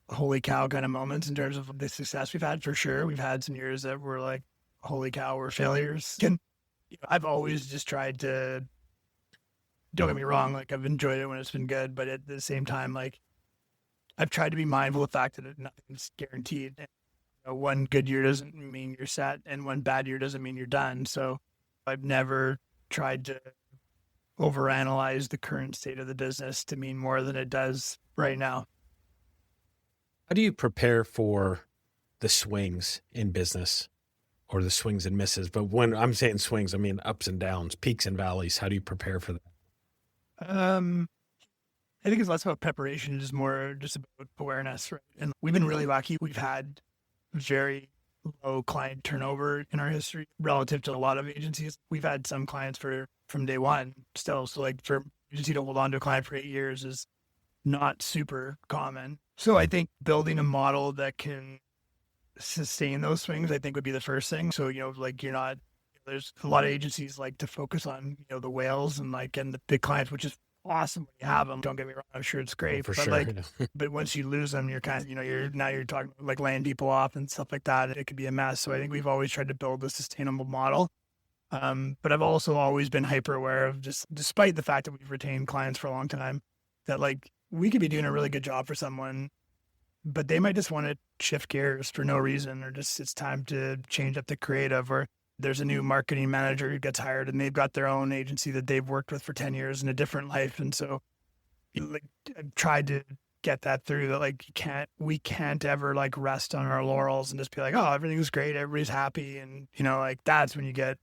holy cow kind of moments in terms of the success we've had for sure. We've had some years that were like, holy cow, we're failures. And I've always just tried to, don't get me wrong, like I've enjoyed it when it's been good, but at the same time, like I've tried to be mindful of the fact that nothing's guaranteed. And, one good year doesn't mean you're set and one bad year doesn't mean you're done. So I've never tried to overanalyze the current state of the business to mean more than it does right now. How do you prepare for the swings in business or the swings and misses? But when I'm saying swings, I mean ups and downs, peaks and valleys. How do you prepare for that? I think it's less about preparation, it's more just about awareness, right? And we've been really lucky. We've had very low client turnover in our history relative to a lot of agencies. We've had some clients from day one still. So like for agency to hold on to a client for 8 years is not super common. So I think building a model that can sustain those swings, I think would be the first thing. So, like you're not, there's a lot of agencies like to focus on, the whales and the big clients, which is awesome when you have them. Don't get me wrong. I'm sure it's great, For but sure. but once you lose them, you're kind of, you're talking like laying people off and stuff like that. It could be a mess. So I think we've always tried to build a sustainable model. But I've also always been hyper aware of, just despite the fact that we've retained clients for a long time, that like we could be doing a really good job for someone, but they might just want to shift gears for no reason, or just it's time to change up the creative, or there's a new marketing manager who gets hired and they've got their own agency that they've worked with for 10 years in a different life. And so like I've tried to get that through, that like we can't ever like rest on our laurels and just be like, oh, everything's great, everybody's happy. And like that's when you get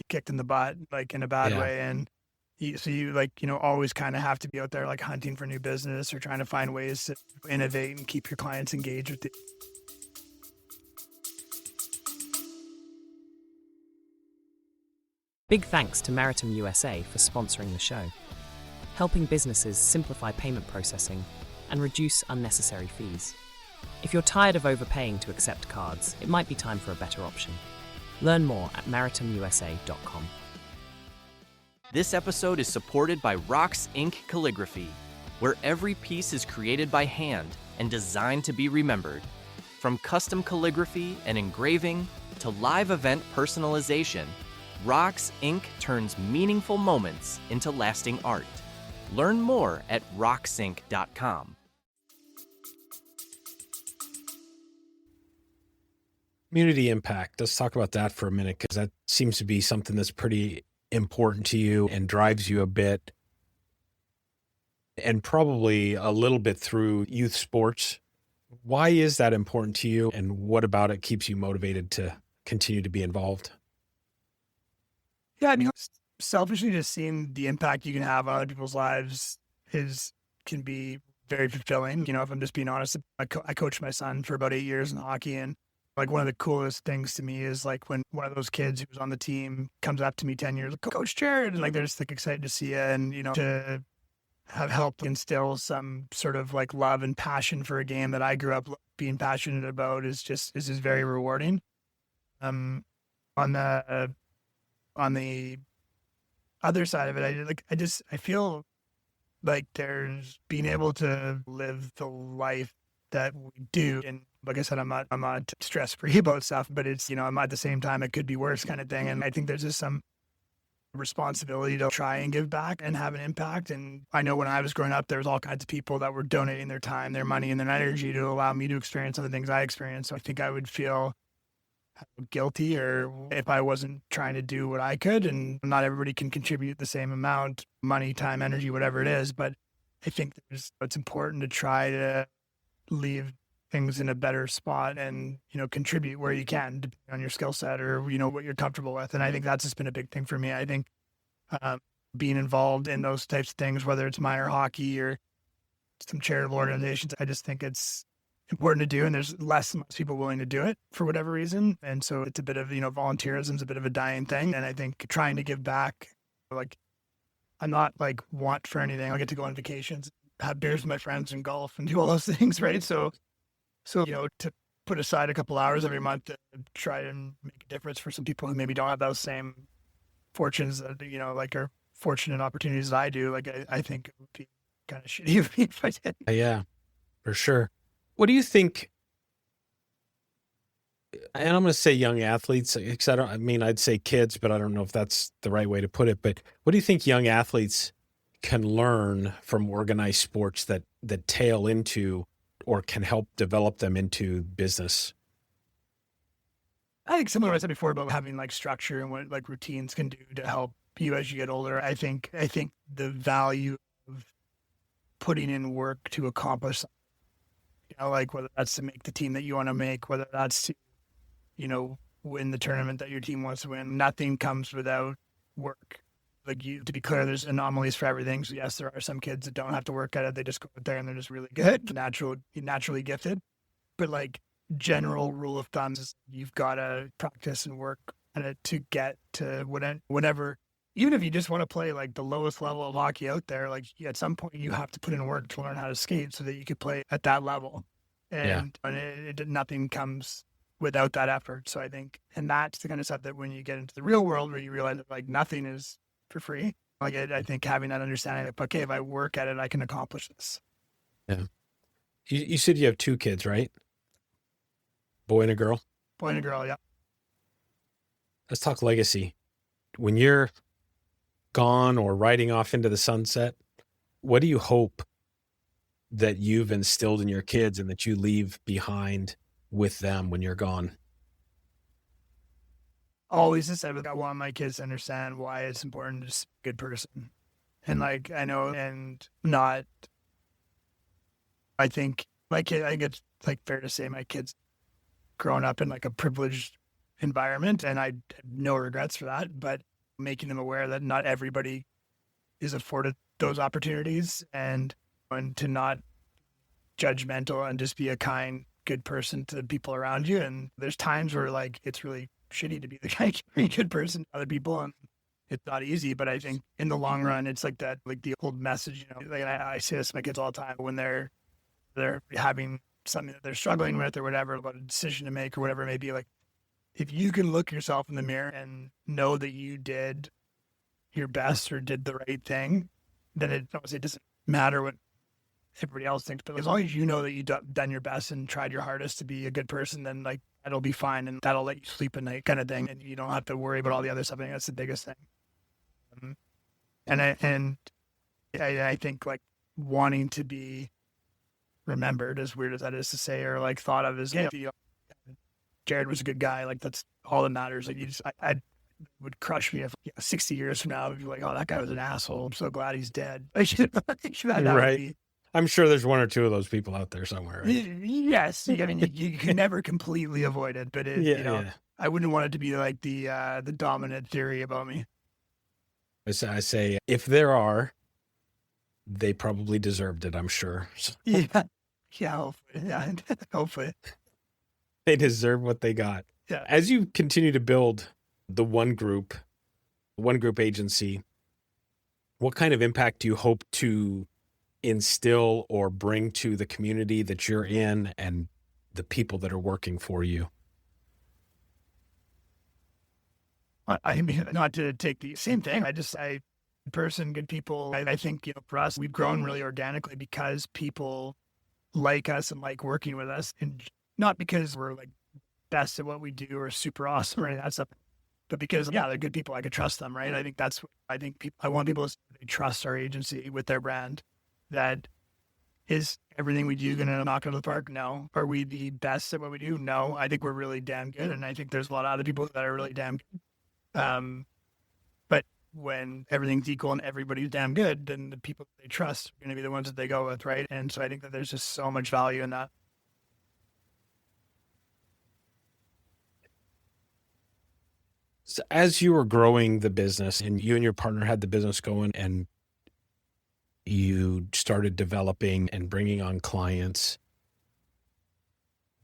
kicked in the butt, like in a bad way. And you like, always kind of have to be out there like hunting for new business or trying to find ways to innovate and keep your clients engaged with you. Big thanks to Maritime USA for sponsoring the show, helping businesses simplify payment processing and reduce unnecessary fees. If you're tired of overpaying to accept cards, it might be time for a better option. Learn more at maritimeusa.com. This episode is supported by Rocks Ink Calligraphy, where every piece is created by hand and designed to be remembered. From custom calligraphy and engraving to live event personalization, Rocks Ink turns meaningful moments into lasting art. Learn more at rocksink.com. Community impact. Let's talk about that for a minute, because that seems to be something that's pretty important to you and drives you a bit, and probably a little bit through youth sports. Why is that important to you, and what about it keeps you motivated to continue to be involved? Yeah, I mean, selfishly, just seeing the impact you can have on other people's lives can be very fulfilling. If I'm just being honest, I coached my son for about 8 years in hockey, and like one of the coolest things to me is like when one of those kids who was on the team comes up to me 10 years, like, Coach Jared, and like they're just like excited to see you, and to have helped instill some sort of like love and passion for a game that I grew up being passionate about is just very rewarding. On the other side of it, I feel like there's being able to live the life that we do. And like I said, I'm not stress free about stuff, but it's, I'm at the same time, it could be worse kind of thing. And I think there's just some responsibility to try and give back and have an impact. And I know when I was growing up, there was all kinds of people that were donating their time, their money, and their energy to allow me to experience other things I experienced. So I think I would feel guilty or if I wasn't trying to do what I could. And not everybody can contribute the same amount, money, time, energy, whatever it is. But I think it's important to try to leave things in a better spot and, contribute where you can, depending on your skill set or, what you're comfortable with. And I think that's just been a big thing for me. I think being involved in those types of things, whether it's Meyer hockey or some charitable organizations, I just think it's important to do. And there's less and less people willing to do it for whatever reason. And so it's a bit of, volunteerism is a bit of a dying thing. And I think trying to give back, like, I'm not like want for anything. I get to go on vacations, have beers with my friends and golf and do all those things. Right. So, to put aside a couple hours every month to try and make a difference for some people who maybe don't have those same fortunes that, like are fortunate opportunities that I do. Like, I think it would be kind of shitty of me if I did. Yeah, for sure. What do you think? And I'm going to say young athletes, because I'd say kids, but I don't know if that's the right way to put it. But what do you think young athletes can learn from organized sports that tail into or can help develop them into business? I think similar to what I said before about having like structure and what like routines can do to help you as you get older. I think the value of putting in work to accomplish something, like whether that's to make the team that you want to make, whether that's to, win the tournament that your team wants to win. Nothing comes without work. Like, to be clear, there's anomalies for everything. So yes, there are some kids that don't have to work at it. They just go out there and they're just really good, naturally gifted. But like general rule of thumb is you've got to practice and work at it to get to whatever, even if you just want to play like the lowest level of hockey out there, like at some point you have to put in work to learn how to skate so that you could play at that level. And nothing comes without that effort. So I think, and that's the kind of stuff that when you get into the real world where you realize that like nothing is for free, like I think having that understanding that, okay, if I work at it, I can accomplish this. Yeah. You said you have 2 kids, right? Boy and a girl? Boy and a girl, yeah. Let's talk legacy. When you're gone or riding off into the sunset, what do you hope that you've instilled in your kids and that you leave behind with them when you're gone? Always just said, I want my kids to understand why it's important to just be a good person. And like, I know, and not, I think my kid, I think it's like fair to say my kids grown up in like a privileged environment, and I have no regrets for that, but making them aware that not everybody is afforded those opportunities, and to not judgmental and just be a kind, good person to the people around you. And there's times where like it's really shitty to be the kind, good person to other people, and it's not easy. But I think in the long run, it's like that, like the old message, like I say this to my kids all the time when they're having something that they're struggling with or whatever, about a decision to make or whatever it may be. Like, if you can look yourself in the mirror and know that you did your best or did the right thing, then it doesn't matter what everybody else thinks. But as long as you know that you've done your best and tried your hardest to be a good person, then like that'll be fine, and that'll let you sleep at night, kind of thing. And you don't have to worry about all the other stuff. I think that's the biggest thing. And I think like wanting to be remembered, as weird as that is to say, or like thought of as, Jared was a good guy. Like that's all that matters. Like I would crush me if 60 years from now, I'd be like, oh, that guy was an asshole. I'm so glad he's dead. Right. I'm sure there's 1 or 2 of those people out there somewhere. Right? Yes. I mean, you can never completely avoid it, but I wouldn't want it to be like the dominant theory about me. I say, if there are, they probably deserved it, I'm sure. So. Yeah, hopefully. Yeah, hopefully. They deserve what they got. Yeah. As you continue to build the one group agency, what kind of impact do you hope to instill or bring to the community that you're in and the people that are working for you? I mean, not to take the same thing. Person, good people. I think, for us, we've grown really organically because people like us and like working with us, and not because we're like best at what we do or super awesome or any of that stuff, but because, they're good people. I could trust them, right? I think I want people to trust our agency with their brand. That is everything we do going to knock it out of the park? No. Are we the best at what we do? No. I think we're really damn good. And I think there's a lot of other people that are really damn good. But when everything's equal and everybody's damn good, then the people they trust are going to be the ones that they go with, right? And so I think that there's just so much value in that. So as you were growing the business and you and your partner had the business going and you started developing and bringing on clients,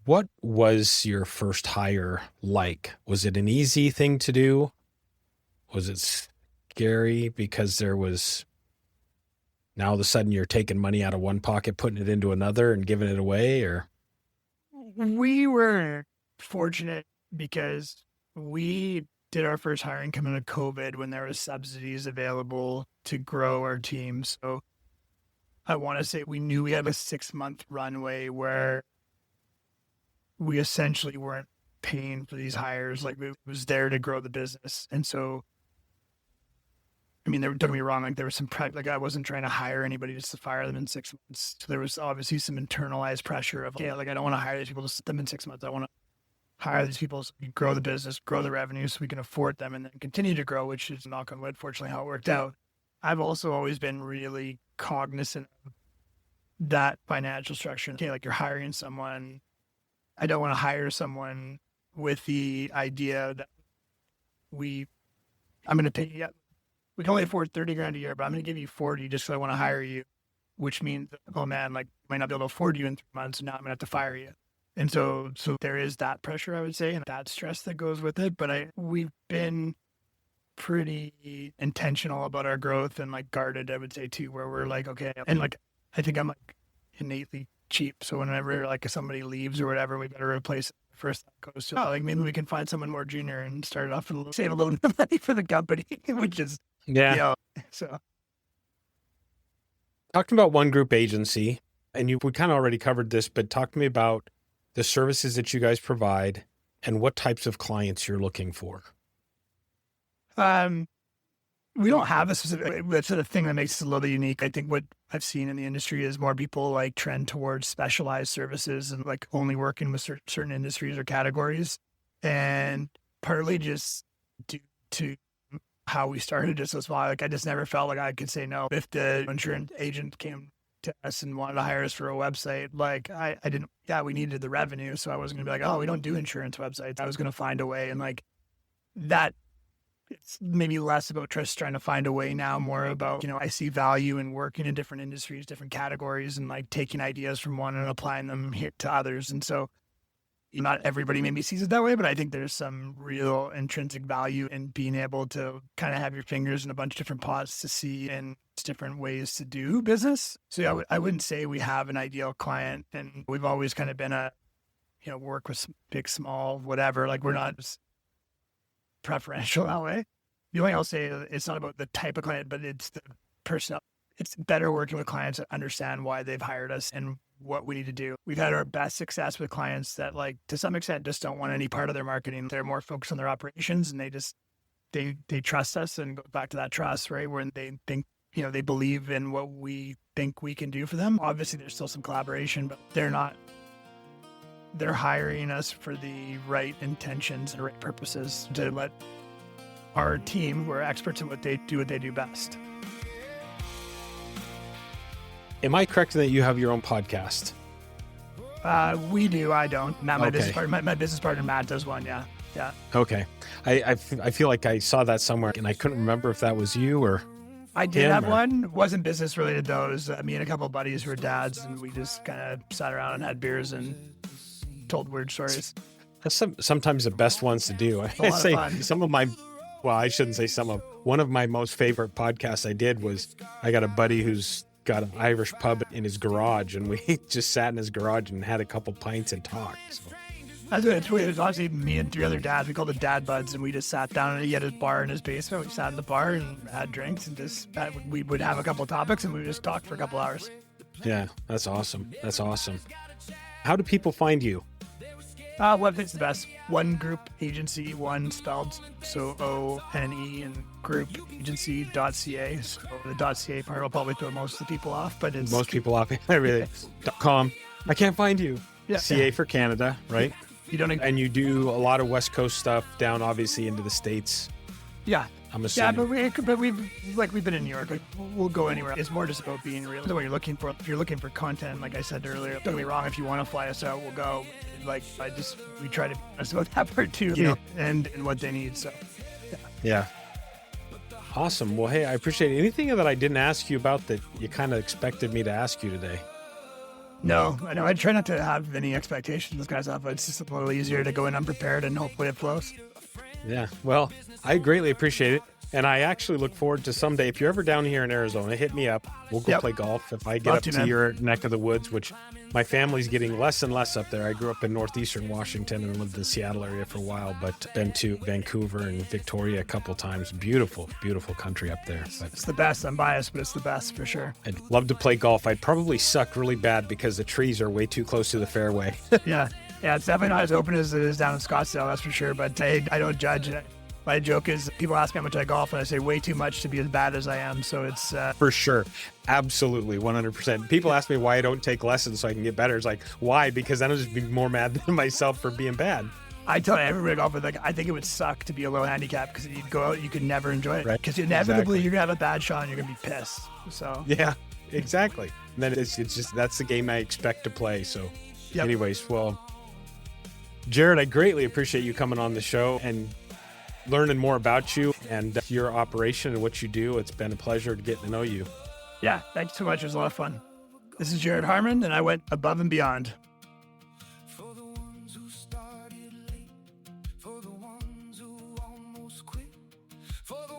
what was your first hire like? Was it an easy thing to do? Was it scary because now all of a sudden you're taking money out of one pocket, putting it into another and giving it away? Or we were fortunate because we did our first hiring coming out of COVID when there was subsidies available to grow our team. So I want to say we knew we had a 6-month runway where we essentially weren't paying for these hires. Like it was there to grow the business. And so, I mean, don't get me wrong, like there was some like I wasn't trying to hire anybody just to fire them in 6 months. So there was obviously some internalized pressure of, like I don't want to hire these people to sit them in 6 months. I want to hire these people so we can grow the business, grow the revenue so we can afford them and then continue to grow, which is, knock on wood, fortunately how it worked out. I've also always been really cognizant of that financial structure. Okay, like you're hiring someone. I don't want to hire someone with the idea that I'm going to pay you. We can only afford $30,000 a year, but I'm going to give you 40 just because I want to hire you, which means, oh man, like I might not be able to afford you in 3 months. And now I'm going to have to fire you. And so there is that pressure, I would say, and that stress that goes with it. But we've been pretty intentional about our growth and like guarded, I would say too, where we're like, okay. And like, I think I'm like innately cheap. So whenever like somebody leaves or whatever, we better replace it. First thought goes to, like maybe we can find someone more junior and start off and save a little bit of money for the company, which is, so. Talking about One Group Agency, and we kind of already covered this, but talk to me about the services that you guys provide and what types of clients you're looking for. We don't have a specific, that's sort of thing that makes us a little unique. I think what I've seen in the industry is more people like trend towards specialized services and like only working with certain industries or categories. And partly just due to how we started just so small, like I just never felt like I could say no. If the insurance agent came to us and wanted to hire us for a website, like I didn't, we needed the revenue. So I wasn't gonna be like, oh, we don't do insurance websites. I was going to find a way. And like that, it's maybe less about just trying to find a way now, more about, I see value in working in different industries, different categories, and like taking ideas from one and applying them here to others. And so not everybody maybe sees it that way, but I think there's some real intrinsic value in being able to kind of have your fingers in a bunch of different pots to see and different ways to do business. So I wouldn't say we have an ideal client, and we've always kind of been work with big, small, whatever. Like we're not preferential that way. The only thing I'll say, it's not about the type of client, but it's the personnel. It's better working with clients that understand why they've hired us and what we need to do. We've had our best success with clients that, like, to some extent, just don't want any part of their marketing. They're more focused on their operations, and they trust us, and go back to that trust, right? Where they think, they believe in what we think we can do for them. Obviously, there's still some collaboration, but they're hiring us for the right intentions and right purposes to let our team, who are experts in what they do best. Am I correct that you have your own podcast? We do. I don't. Matt, my Okay. business partner, Matt, does one. Yeah. Okay. I feel like I saw that somewhere, and I couldn't remember if that was you or I did him, have or... one. It wasn't business related though. It was me and a couple of buddies who were dads, and we just kind of sat around and had beers and told weird stories. That's sometimes the best ones to do. I lot say of fun. some of my, well, I shouldn't say some of, one of my most favorite podcasts I did was, I got a buddy who's got an Irish pub in his garage, and we just sat in his garage and had a couple pints and talked. So. That's what it's weird. It was honestly me and 3 other dads. We called it Dad Buds, and we just sat down, and he had his bar in his basement. We sat in the bar and had drinks, and we would have a couple of topics, and we would just talk for a couple hours. Yeah, that's awesome. That's awesome. How do people find you? Website's the best. One Group Agency, one spelled so O-N-E, and group agency.ca. So the .ca part will probably throw most of the people off, but it's Most people off. I really .com. I can't find you. Yeah. CA for Canada, right? You don't. And you do a lot of West Coast stuff down, obviously, into the States. Yeah. I'm assuming. Yeah, but we've been in New York. Like, we'll go anywhere. It's more just about being real. That's what you're looking for. If you're looking for content, like I said earlier, don't get me wrong. If you want to fly us out, we'll go. Like we try to be honest about that part too, and what they need. So, Yeah. Awesome. Well, hey, I appreciate it. Anything that I didn't ask you about that you kind of expected me to ask you today? No, I know. I try not to have any expectations those guys have, but it's just a little easier to go in unprepared and hopefully it flows. Yeah. Well, I greatly appreciate it. And I actually look forward to someday, if you're ever down here in Arizona, hit me up. We'll go play golf. If I get Love up to man. your neck of the woods, which my family's getting less and less up there. I grew up in northeastern Washington and lived in the Seattle area for a while, but been to Vancouver and Victoria a couple times. Beautiful, beautiful country up there. But It's the best. I'm biased, but it's the best for sure. I'd love to play golf. I'd probably suck really bad because the trees are way too close to the fairway. Yeah, it's definitely not as open as it is down in Scottsdale, that's for sure. But I don't judge. My joke is people ask me how much I golf, and I say way too much to be as bad as I am. So it's For sure. Absolutely. 100%. People ask me why I don't take lessons so I can get better. It's like, why? Because then I'll just be more mad than myself for being bad. I tell everybody golf, like I think it would suck to be a low handicap because you'd go out, you could never enjoy it. Right. Because inevitably you're gonna have a bad shot and you're gonna be pissed. So Yeah, exactly. And then it's just, that's the game I expect to play. So anyways, well, Jared, I greatly appreciate you coming on the show and learning more about you and your operation and what you do. It's been a pleasure to get to know you. yeah, thanks so much. It was a lot of fun. This is Jared Harman, and I went above and beyond. For the ones who started late, for the ones who almost quit, for the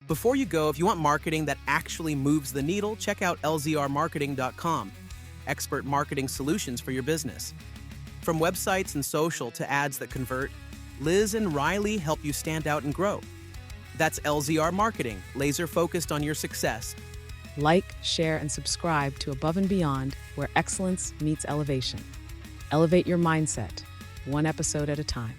Before you go, if you want marketing that actually moves the needle, check out lzrmarketing.com. Expert marketing solutions for your business. From websites and social to ads that convert, Liz and Riley help you stand out and grow. That's LZR Marketing, laser focused on your success. Like, share, and subscribe to Above and Beyond, where excellence meets elevation. Elevate your mindset, one episode at a time.